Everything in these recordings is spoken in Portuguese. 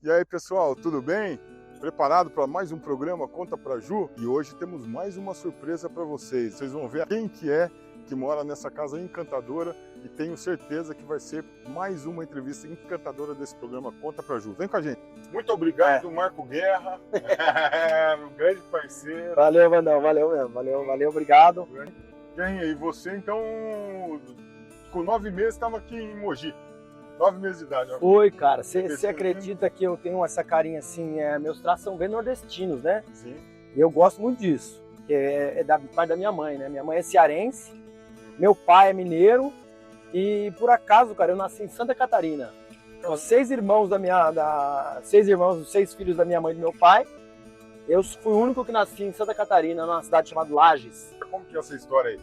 E aí, pessoal, tudo bem? Preparado para mais um programa Conta Pra Ju? E hoje temos mais uma surpresa para vocês. Vocês vão ver quem que é que mora nessa casa encantadora e tenho certeza que vai ser mais uma entrevista encantadora desse programa Conta Pra Ju. Vem com a gente. Muito obrigado, Marco Guerra, meu grande parceiro. Valeu, Vandão, valeu mesmo, valeu, obrigado. E você, então, com 9 meses, estava aqui em Mogi. 9 meses de idade. Ó. Foi, cara. Você acredita que eu tenho essa carinha assim, meus traços são bem nordestinos, né? Sim. E eu gosto muito disso, que é da parte da minha mãe, né? Minha mãe é cearense, meu pai é mineiro e, por acaso, cara, eu nasci em Santa Catarina. Os 6 irmãos os 6 filhos da minha mãe e do meu pai. Eu fui o único que nasci em Santa Catarina, numa cidade chamada Lages. Como que é essa história aí?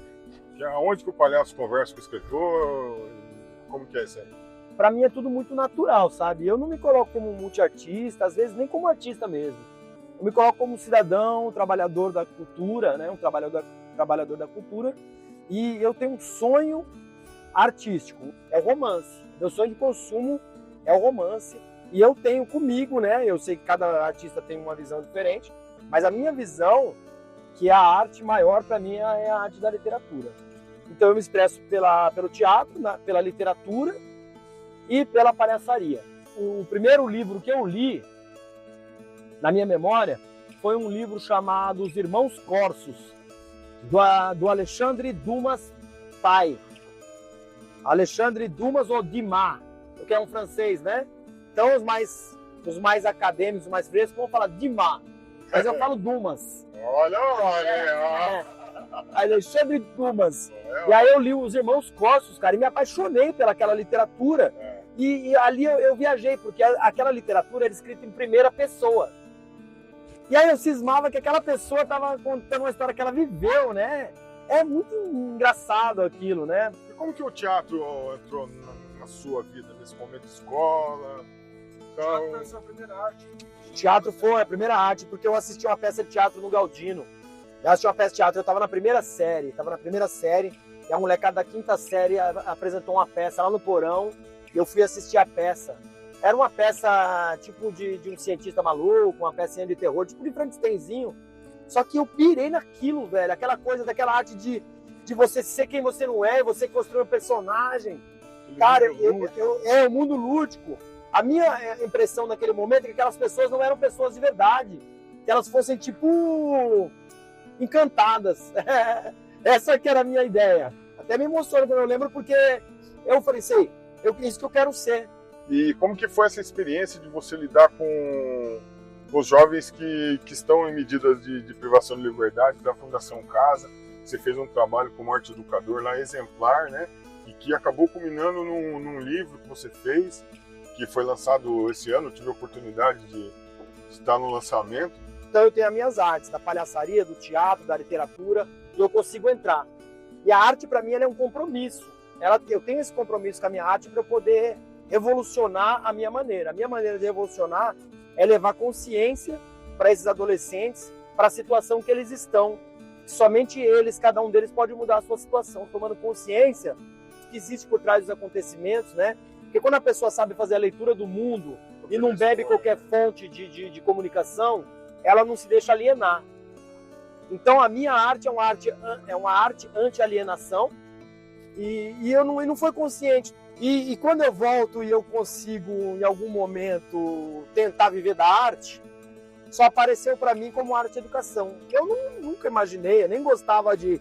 Onde que o palhaço conversa com o escritor? Como que é isso aí? Pra mim é tudo muito natural, sabe? Eu não me coloco como multiartista, às vezes nem como artista mesmo. Eu me coloco como cidadão, um trabalhador da cultura, né? Um trabalhador da cultura. E eu tenho um sonho artístico, é o romance. Meu sonho de consumo é o romance. E eu tenho comigo, né? Eu sei que cada artista tem uma visão diferente, mas a minha visão, que a arte maior para mim é a arte da literatura. Então eu me expresso pelo teatro, pela literatura e pela palhaçaria. O primeiro livro que eu li, na minha memória, foi um livro chamado Os Irmãos Corsos, do Alexandre Dumas pai. Alexandre Dumas ou Dumas, porque é um francês, né? Então os mais acadêmicos, os mais frescos vão falar Dumas, mas eu falo Dumas. Olha. Alexandre Dumas. E aí eu li Os Irmãos Corsos, cara, e me apaixonei pelaquela literatura. E ali eu viajei, porque aquela literatura era escrita em primeira pessoa. E aí eu cismava que aquela pessoa estava contando uma história que ela viveu, né? É muito engraçado aquilo, né? E como que o teatro entrou na sua vida, nesse momento de escola? Então... O teatro foi a sua primeira arte? O teatro foi a primeira arte, porque eu assisti uma peça de teatro no Galdino. Eu assisti uma peça de teatro, eu estava na primeira série, e a molecada da 5ª série apresentou uma peça lá no porão, e eu fui assistir a peça. Era uma peça tipo de um cientista maluco, uma pecinha de terror, tipo de Frankensteinzinho. Só que eu pirei naquilo, velho, aquela coisa, daquela arte de você ser quem você não é, você construir um personagem. Cara, o mundo lúdico. A minha impressão naquele momento é que aquelas pessoas não eram pessoas de verdade, que elas fossem tipo encantadas. Essa que era a minha ideia. Até me emociona quando eu lembro, porque eu falei, isso que eu quero ser. E como que foi essa experiência de você lidar com os jovens que estão em medidas de privação de liberdade da Fundação Casa? Você fez um trabalho como arte educador lá exemplar, né? E que acabou culminando num livro que você fez, que foi lançado esse ano. Eu tive a oportunidade de estar no lançamento. Então eu tenho as minhas artes, da palhaçaria, do teatro, da literatura, e eu consigo entrar. E a arte, para mim, ela é um compromisso. Eu tenho esse compromisso com a minha arte para eu poder revolucionar a minha maneira. A minha maneira de revolucionar é levar consciência para esses adolescentes, para a situação que eles estão. Somente eles, cada um deles, pode mudar a sua situação, tomando consciência que existe por trás dos acontecimentos, né? Porque quando a pessoa sabe fazer a leitura do mundo e não bebe qualquer fonte de comunicação, ela não se deixa alienar. Então a minha arte é uma arte anti-alienação e não foi consciente. E quando eu volto e eu consigo, em algum momento, tentar viver da arte, só apareceu para mim como arte e educação. Eu nunca imaginei, eu nem gostava de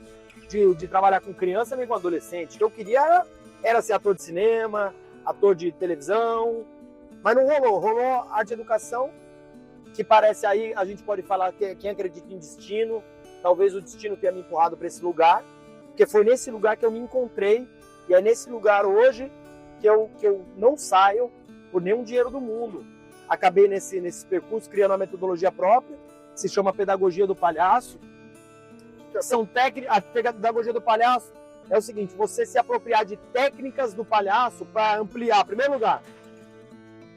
trabalhar com criança nem com adolescente. O que eu queria era ser ator de cinema, ator de televisão, mas não rolou. Rolou arte e educação, que parece aí, a gente pode falar que quem acredita em destino, talvez o destino tenha me empurrado para esse lugar, porque foi nesse lugar que eu me encontrei, e é nesse lugar hoje que eu não saio por nenhum dinheiro do mundo. Acabei nesse percurso criando uma metodologia própria, que se chama Pedagogia do Palhaço. A Pedagogia do Palhaço é o seguinte, você se apropriar de técnicas do palhaço para ampliar, em primeiro lugar,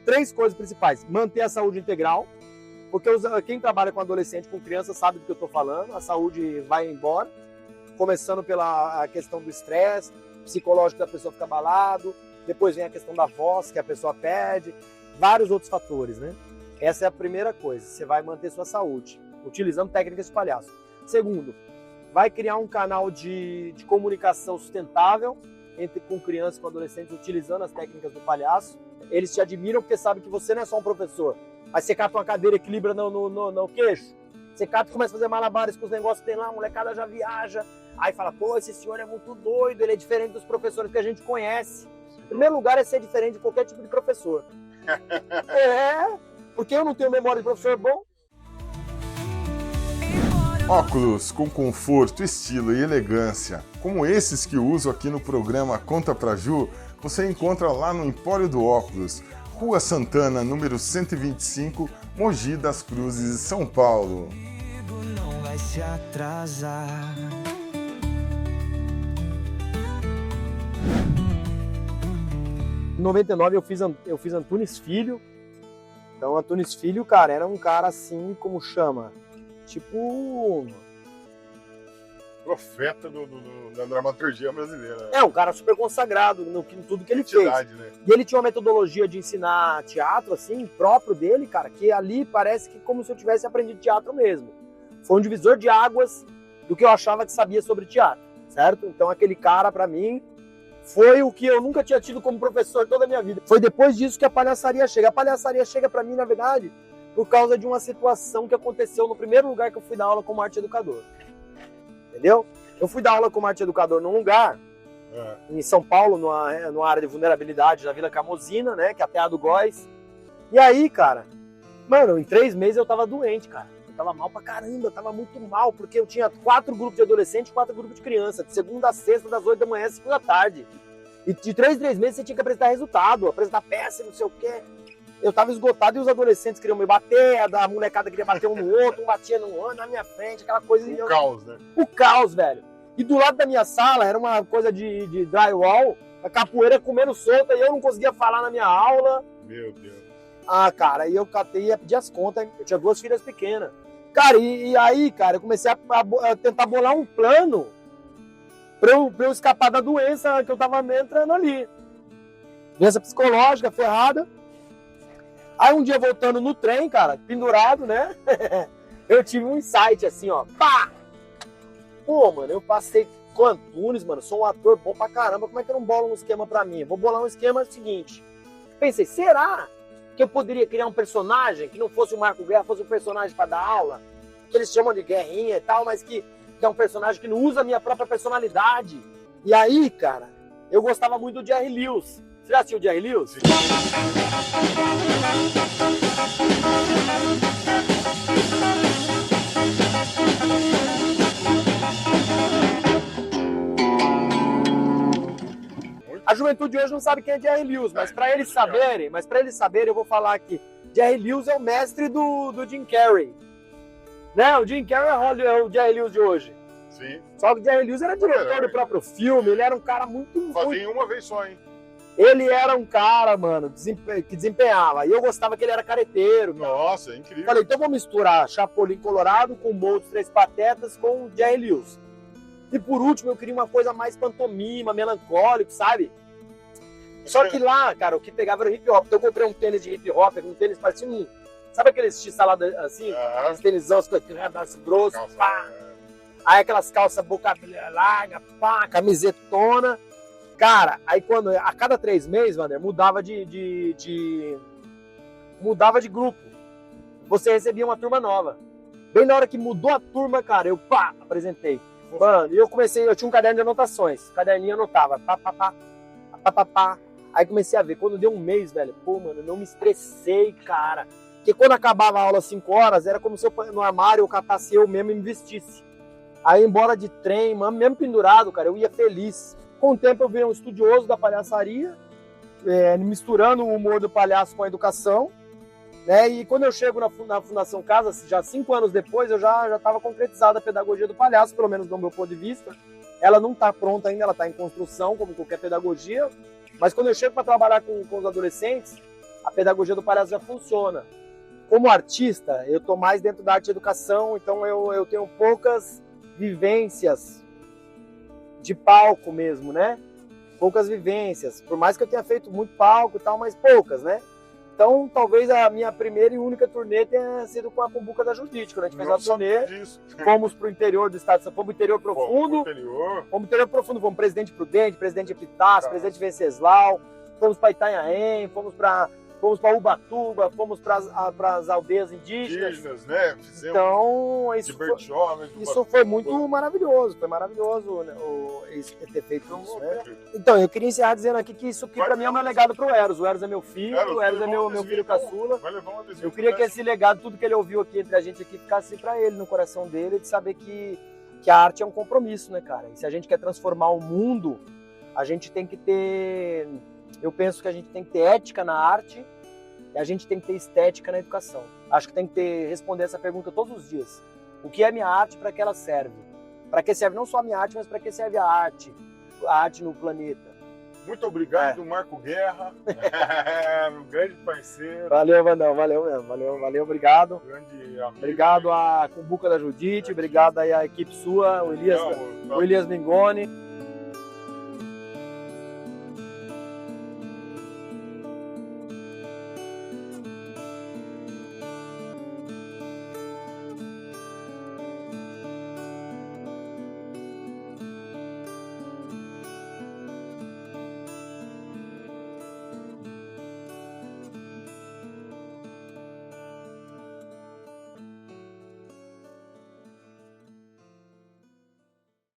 3 coisas principais. Manter a saúde integral, porque quem trabalha com adolescente, com criança, sabe do que eu estou falando, a saúde vai embora, começando pela questão do estresse psicológico da pessoa fica abalado, depois vem a questão da voz, que a pessoa perde, vários outros fatores, né? Essa é a primeira coisa. Você vai manter sua saúde, utilizando técnicas de palhaço. Segundo, vai criar um canal de comunicação sustentável com crianças e com adolescentes, utilizando as técnicas do palhaço. Eles te admiram porque sabem que você não é só um professor. Aí você cata uma cadeira, equilibra no queixo. Você cata e começa a fazer malabares com os negócios que tem lá, a molecada já viaja. Aí fala, pô, esse senhor é muito doido, ele é diferente dos professores que a gente conhece. Em primeiro lugar, é ser diferente de qualquer tipo de professor. Porque eu não tenho memória de professor bom. Óculos com conforto, estilo e elegância, como esses que eu uso aqui no programa Conta Pra Ju, você encontra lá no Empório do Óculos, Rua Santana, número 125, Mogi das Cruzes, São Paulo. Não vai se atrasar. Em 99 eu fiz Antunes Filho. Então Antunes Filho, cara, era um cara assim, como chama? Tipo... Profeta da dramaturgia brasileira. É, um cara super consagrado em tudo que ele fez. Né? E ele tinha uma metodologia de ensinar teatro, assim, próprio dele, cara, que ali parece que como se eu tivesse aprendido teatro mesmo. Foi um divisor de águas do que eu achava que sabia sobre teatro, certo? Então aquele cara, pra mim, foi o que eu nunca tinha tido como professor toda a minha vida. Foi depois disso que a palhaçaria chega. A palhaçaria chega pra mim, na verdade, por causa de uma situação que aconteceu no primeiro lugar que eu fui dar aula como arte educador. Entendeu? Eu fui dar aula como arte educador num lugar, em São Paulo, numa área de vulnerabilidade, na Vila Camosina, né, que é a Terra do Góis. E aí, cara, mano, em 3 meses eu tava doente, cara. Eu tava mal pra caramba, eu tava muito mal, porque eu tinha 4 grupos de adolescentes e 4 grupos de criança, de segunda a sexta, das 8 da manhã às 5 da tarde. E de 3 em 3 meses você tinha que apresentar resultado, apresentar peça, não sei o quê. Eu tava esgotado e os adolescentes queriam me bater, a molecada queria bater um no outro, um batia no outro, na minha frente, aquela coisa... O caos, né? O caos, velho. E do lado da minha sala era uma coisa de drywall, a capoeira comendo solta e eu não conseguia falar na minha aula. Meu Deus. Ah, cara, e eu catei e ia pedir as contas, eu tinha 2 filhas pequenas. Cara, e aí, cara, eu comecei a tentar bolar um plano pra eu escapar da doença que eu tava entrando ali. Doença psicológica, ferrada. Aí um dia voltando no trem, cara, pendurado, né? Eu tive um insight assim, ó. Pá! Pô, mano, eu passei com Antunes, mano, sou um ator bom pra caramba, como é que eu não bolo um esquema pra mim? Vou bolar um esquema seguinte. Pensei, será que eu poderia criar um personagem que não fosse o Marco Guerra, fosse um personagem pra dar aula? Que eles chamam de guerrinha e tal, mas que é um personagem que não usa a minha própria personalidade. E aí, cara, eu gostava muito do Jerry Lewis. Você já assistiu o Jerry Lewis? Sim. A juventude hoje não sabe quem é Jerry Lewis, mas para eles saberem, eu vou falar aqui. Jerry Lewis é o mestre do Jim Carrey. Né? O Jim Carrey é o Jerry Lewis de hoje. Sim. Só que o Jerry Lewis era diretor do próprio filme, ele era um cara muito... Fazia em uma vez só, hein? Ele era um cara, mano, que desempenhava. E eu gostava que ele era careteiro. Nossa, é incrível. Falei, então vou misturar Chapolin Colorado com Bolt 3 Patetas com Jerry Lewis. E por último, eu queria uma coisa mais pantomima, melancólico, sabe? Só que lá, cara, o que pegava era o hip hop. Então eu comprei um tênis de hip hop, um tênis parecia um... Sabe aqueles x-salada assim? Os tênisões grossos, pá. Aí aquelas calças boca larga, pá, camisetona. Cara, aí quando a cada 3 meses, Wander, mudava mudava de grupo. Você recebia uma turma nova. Bem na hora que mudou a turma, cara, eu apresentei. Mano, e eu tinha um caderno de anotações. Caderninho anotava, pá. Aí comecei a ver, quando deu um mês, velho, pô, mano, eu não me estressei, cara. Porque quando acabava a aula às 5 horas, era como se eu no armário eu catasse eu mesmo e me vestisse. Aí embora de trem, mano, mesmo pendurado, cara, eu ia feliz. Com o tempo eu virei um estudioso da palhaçaria, misturando o humor do palhaço com a educação, né? E quando eu chego na Fundação Casa, já 5 anos depois, eu já estava concretizada a pedagogia do palhaço, pelo menos do meu ponto de vista. Ela não está pronta ainda, ela está em construção, como qualquer pedagogia, mas quando eu chego para trabalhar com os adolescentes, a pedagogia do palhaço já funciona. Como artista, eu estou mais dentro da arte e educação, então eu tenho poucas vivências de palco mesmo, né? Poucas vivências. Por mais que eu tenha feito muito palco e tal, mas poucas, né? Então, talvez a minha primeira e única turnê tenha sido com a Cumbuca da Judite, quando a gente fez uma turnê, fomos pro interior do estado de São Paulo, fomos pro interior profundo, fomos Presidente Prudente, Presidente Epitácio, Presidente Venceslau, fomos para Itanhaém, fomos para Ubatuba, fomos para as aldeias indígenas, né? Então, isso foi muito maravilhoso, né, ter feito isso, né? Então, eu queria encerrar dizendo aqui que isso aqui para mim é o meu legado pro Eros. O Eros é meu filho, o Eros é meu filho caçula. Eu queria que esse legado, tudo que ele ouviu aqui entre a gente aqui, ficasse para ele, no coração dele, de saber que a arte é um compromisso, né, cara? E se a gente quer transformar o mundo, a gente tem que ter... Eu penso que a gente tem que ter ética na arte e a gente tem que ter estética na educação. Acho que tem que responder essa pergunta todos os dias. O que é minha arte, para que ela serve? Para que serve não só a minha arte, mas para que serve a arte no planeta? Muito obrigado, Marco Guerra, um grande parceiro. Valeu, Vandão, valeu mesmo, valeu, obrigado. Grande amigo. Obrigado à Cumbuca da Judite, obrigado aí à equipe sua, o Elias Mingoni.